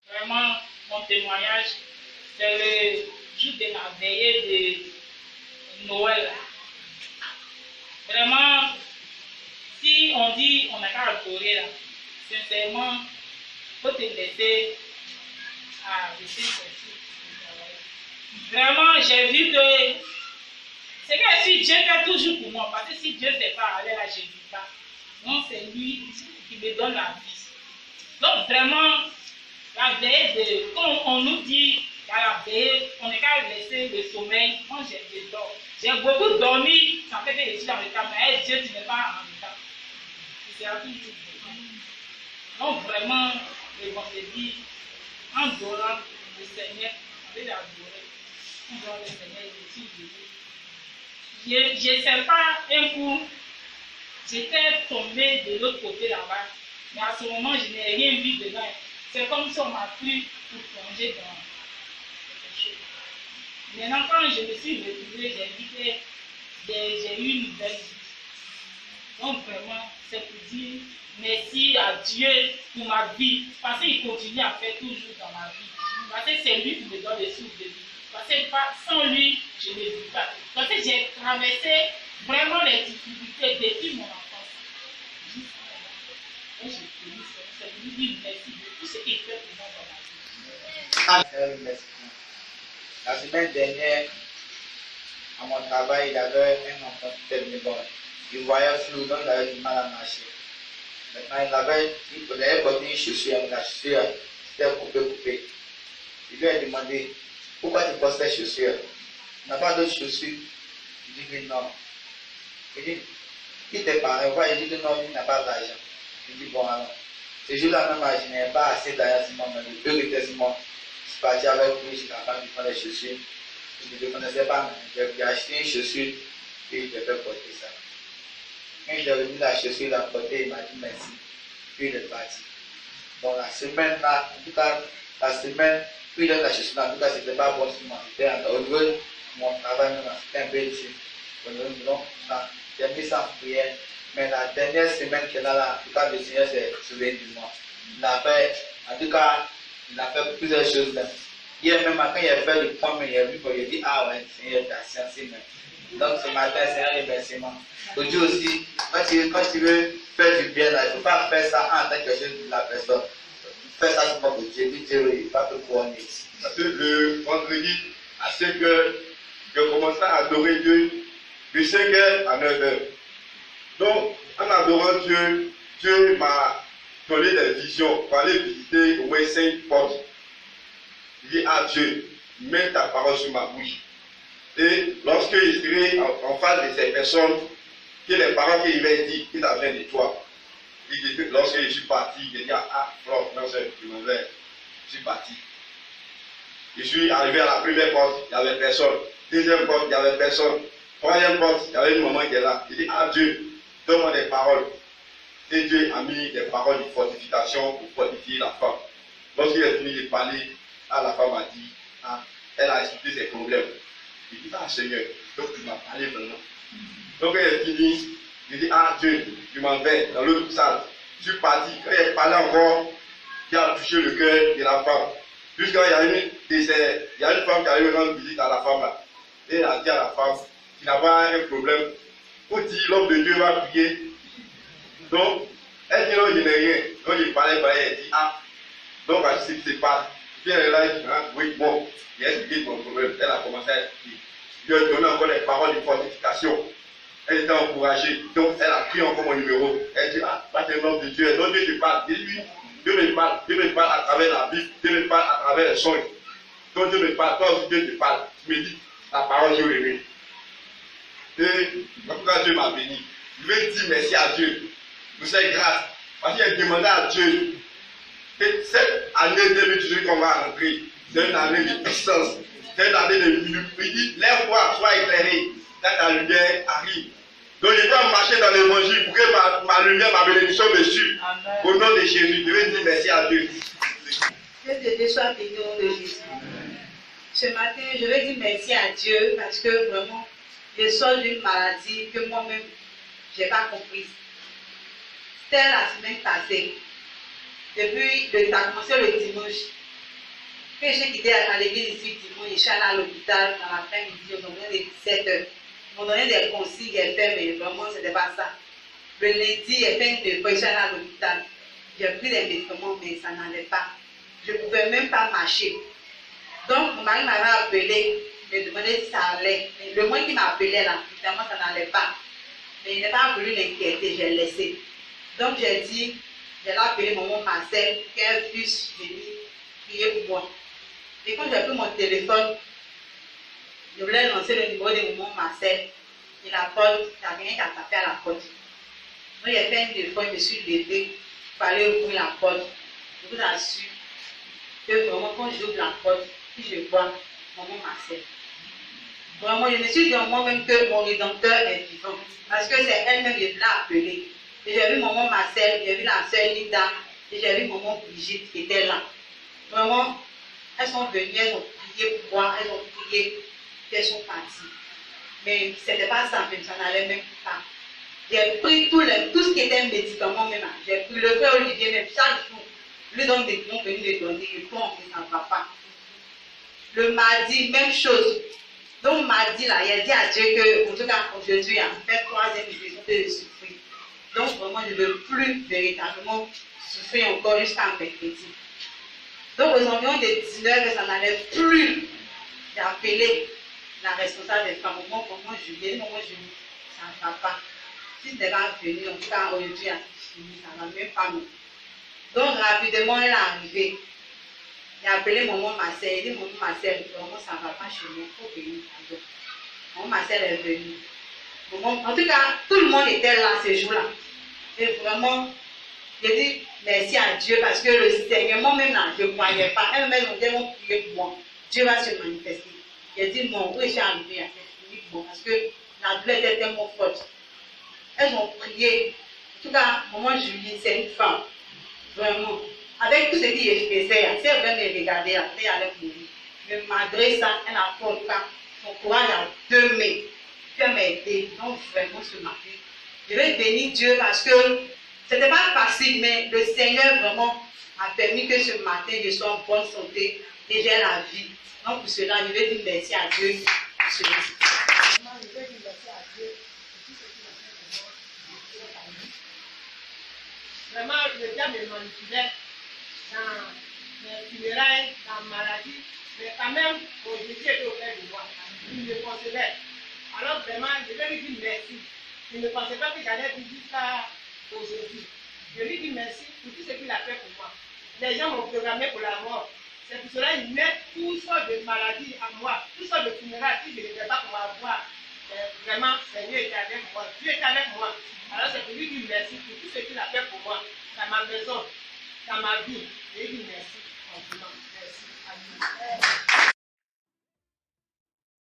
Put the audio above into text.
Vraiment, mon témoignage, c'est le jour de la veillée de Noël. Vraiment, si on dit on n'a qu'à adorer, là, sincèrement, il faut te laisser à laisser ceci. Vraiment, j'ai vu que c'est que si Dieu fait toujours pour moi, parce que si Dieu ne fait pas, alors là, je ne vis pas. Non, c'est lui qui me donne la vie. Donc vraiment, la veille quand on nous dit qu'à la veille, on n'est qu'à laisser le sommeil. Moi, j'ai dors. J'ai beaucoup dormi, ça fait que je suis dans le cas, mais Dieu, tu n'es pas en état. C'est à toujours. Donc vraiment, le vendredi, en dorant le Seigneur, on veut l'adorer. On doit le Seigneur, je suis Dieu. Je ne sais pas un coup, j'étais tombé de l'autre côté là-bas, mais à ce moment, je n'ai rien vu dedans. C'est comme si on m'a pris pour plonger dans quelque chose. Maintenant, quand je me suis retrouvée, j'ai dit que j'ai eu une nouvelle vie. Donc vraiment, c'est pour dire merci à Dieu pour ma vie, parce qu'il continue à faire toujours dans ma vie. Parce que c'est lui qui me donne le souffle de vie. Parce que sans lui, je ne vis pas. Parce que j'ai traversé vraiment les difficultés depuis mon enfance. Jusqu'à là. Et je prie, c'est lui dire merci de tout ce qu'il fait pour moi dans ma vie. La semaine dernière, à mon travail, il y avait un enfant qui était bon. Il voyait flou, donc il avait du mal à marcher. Maintenant, il avait porté une chaussure, la chaussure était coupée. Il lui a demandé pourquoi tu portes cette chaussure. Il n'a pas d'autre chaussure. Il dit que non. Il dit, qui tes parents? Il dit que non, il n'a pas d'argent. Il dit bon alors. Ce jour-là, même, je n'avais pas assez d'argent sur moi, mais le peu était sur moi. Je suis parti avec lui, je suis capable de prendre les chaussures. Je ne connaissais pas, j'ai acheté une chaussure et il devait porter ça. Quand il est revenu la chaussure, il a porté, il m'a dit merci. Puis il est parti. Donc la semaine là, en tout cas, la semaine, puis il a la chaussure là, en tout cas, c'était pas bon sur moi. Au niveau de mon travail, c'était un peu difficile. Donc, j'ai mis ça en prière. Mais la dernière semaine qu'il a là, en tout cas, le Seigneur s'est souvenu de moi. Il a fait, en tout cas, il a fait plusieurs choses là. Hier même matin, il a fait le point, mais il a vu qu'il a dit, ah ouais, Seigneur, t'as sciences. Donc ce matin, c'est un remerciement. Aujourd'hui aussi, quand tu veux faire du bien là, il ne faut pas faire ça en tant que chose de la personne. Fais ça pour Dieu, Dieu va te couronner. Parce que le vendredi, à 5 heures, je commençais à adorer Dieu de 5 heures à 9 heures. Donc, en adorant Dieu, Dieu m'a donné des visions pour aller visiter au moins 5 portes. Il dit à Dieu, mets ta parole sur ma bouche. Et lorsque je serai en face de ces personnes, que les paroles qu'il va dire, il a besoin de toi. Il dit que lorsque je suis parti, il dit ah, Flore, non, je m'en vais. Je suis parti. Je suis arrivé à la première porte, il n'y avait personne. Deuxième porte, il n'y avait personne. Troisième porte, il y avait une maman qui est là. Il dit ah Dieu, donne-moi des paroles. Et Dieu a mis des paroles de fortification pour fortifier la femme. Lorsqu'il a fini de parler, la femme a dit, ah, elle a expliqué ses problèmes. Il dit, ah Seigneur, donc tu m'as parlé vraiment. Donc elle a fini, il dit, ah Dieu, tu m'en vais dans l'autre salle. Je suis parti, quand elle parlait encore, il a touché le cœur de la femme. Jusqu'à il y a une femme qui arrive rendre visite à la femme là. Et elle a dit à la femme, tu n'as pas un problème. Pour dire, l'homme de Dieu va prier. Donc, elle dit non, je n'ai rien. Donc il parlait, elle dit, ah, donc à ce qui se passe. Puis elle est là, elle dit, ah, oui, bon, il a expliqué son problème. Elle a commencé à expliquer. Il lui a donné encore des paroles de fortification. Elle était encouragée. Donc elle a pris encore mon numéro. Elle dit, ah, toi tu es l'homme de Dieu. Donc Dieu te parle. Et lui, Dieu me parle. Dieu me parle à travers la Bible. Dieu me parle à travers les songes. Donc Dieu me parle. Toi aussi Dieu te parle. Tu me dis, la parole Dieu révèle. Et en tout cas, Dieu m'a béni. Je vais dire merci à Dieu. Nous sommes grâce. Parce qu'il a demandé à Dieu. Et cette année 2018 qu'on va rentrer, c'est une année de puissance. C'est une année de lumière. Il dit, lève-toi, sois éclairé. Quand ta lumière arrive. Donc je dois marcher dans l'évangile pour que ma lumière, ma bénédiction me suive. Au nom de Jésus, je vais dire merci à Dieu. Que Dieu soit béni au nom de Jésus. Ce matin, je vais dire merci à Dieu parce que vraiment, je sors d'une maladie que moi-même, je n'ai pas comprise. C'était la semaine passée. Depuis, ça a commencé le dimanche. Quand j'ai quitté à l'église ici, dimanche, je suis allée à l'hôpital dans l'après-midi, on donnait des 17 heures. On donnait des consignes, elle fait, mais vraiment, ce n'était pas ça. Le lundi, elle fait une fois, je suis allée à l'hôpital. J'ai pris des médicaments, mais ça n'allait pas. Je ne pouvais même pas marcher. Donc, mon mari m'avait appelé, me demandait si ça allait. Mais le mois qu'il m'a appelé là, évidemment, ça n'allait pas. Mais il n'a pas voulu l'inquiéter, j'ai laissé. Donc, j'ai dit, j'ai appelé maman Marcel, qu'elle puisse venir prier pour moi. Et quand j'ai pris mon téléphone, je voulais lancer le numéro de maman Marcel. Et la porte, il n'y a rien qu'à taper à la porte. Donc, j'ai fait une téléphone, je me suis levée, il fallait ouvrir la porte. Je vous assure que vraiment, quand j'ouvre la porte, puis je vois maman Marcel. Vraiment, je me suis dit en moi-même que mon rédempteur est vivant. Parce que c'est elle-même qui l'a appelé. Et j'ai vu maman Marcel, j'ai vu la sœur Linda, et j'ai vu maman Brigitte qui était là. Vraiment, elles sont venues, elles ont prié pour moi, elles ont prié, elles sont parties. Mais ce n'était pas ça, même ça n'allait même pas. J'ai pris tout ce qui était médicament même. J'ai pris le frère Olivier, même chaque jour, lui donne des bons venus me donner, et tout, ça ne va pas. Le mardi, même chose. Donc, mardi, là, il a dit à Dieu que, en tout cas, aujourd'hui, en fait, 3e jour de souffrir. Donc, vraiment, je ne veux plus véritablement souffrir encore jusqu'à mercredi. Donc, aux environs de 19h, ça n'allait plus. J'ai appelé la responsable des femmes, maman Julie, ça ne va pas. Si ce n'est pas venu, en tout cas, aujourd'hui, ça ne va même pas nous. Donc, rapidement, elle est arrivée. J'ai appelé maman Marcel, il dit maman Marcel, vraiment ça ne va pas chez nous, il faut venir. Maman Marcel est venue. En tout cas, tout le monde était là ce jour-là. Et vraiment, j'ai dit merci à Dieu parce que le Seigneur, moi-même là, je ne croyais pas. Elles-mêmes ont tellement prié pour moi. Dieu va se manifester. J'ai dit non, oui, j'ai arrivé à cette clinique parce que la douleur était tellement forte. Elles ont prié. En tout cas, maman Julie, c'est une femme. Vraiment. Avec tout ce qui est faisait, si elle venait me regarder, après elle allait mourir. Mais malgré ça, elle a fait son courage à 2 mains. Puis elle m'a aidé. Donc vraiment ce matin, je vais bénir Dieu parce que ce n'était pas facile, mais le Seigneur vraiment a permis que ce matin je sois en bonne santé et j'ai la vie. Donc pour cela, je vais dire merci à Dieu pour cela. Je vais dire merci à Dieu pour tout ce qu'il a fait pour moi. Vraiment, le diable me manipulait dans mes funérailles, dans ma maladie, mais quand même, Jésus était auprès de moi. Il me consolait. Alors vraiment, je vais lui dire merci. Je ne pensais pas que j'allais lui dire ça aujourd'hui. Je lui dis merci pour tout ce qu'il a fait pour moi. Les gens m'ont programmé pour la mort. C'est pour cela qu'ils mettent toutes sortes de maladies à moi, toutes sortes de funérailles si je ne vais pas pouvoir voir. Vraiment, Seigneur était avec moi. Dieu était avec moi. Alors c'est pour lui dire merci pour tout ce qu'il a fait pour moi, dans ma maison, dans ma vie. Et il dit merci. Merci.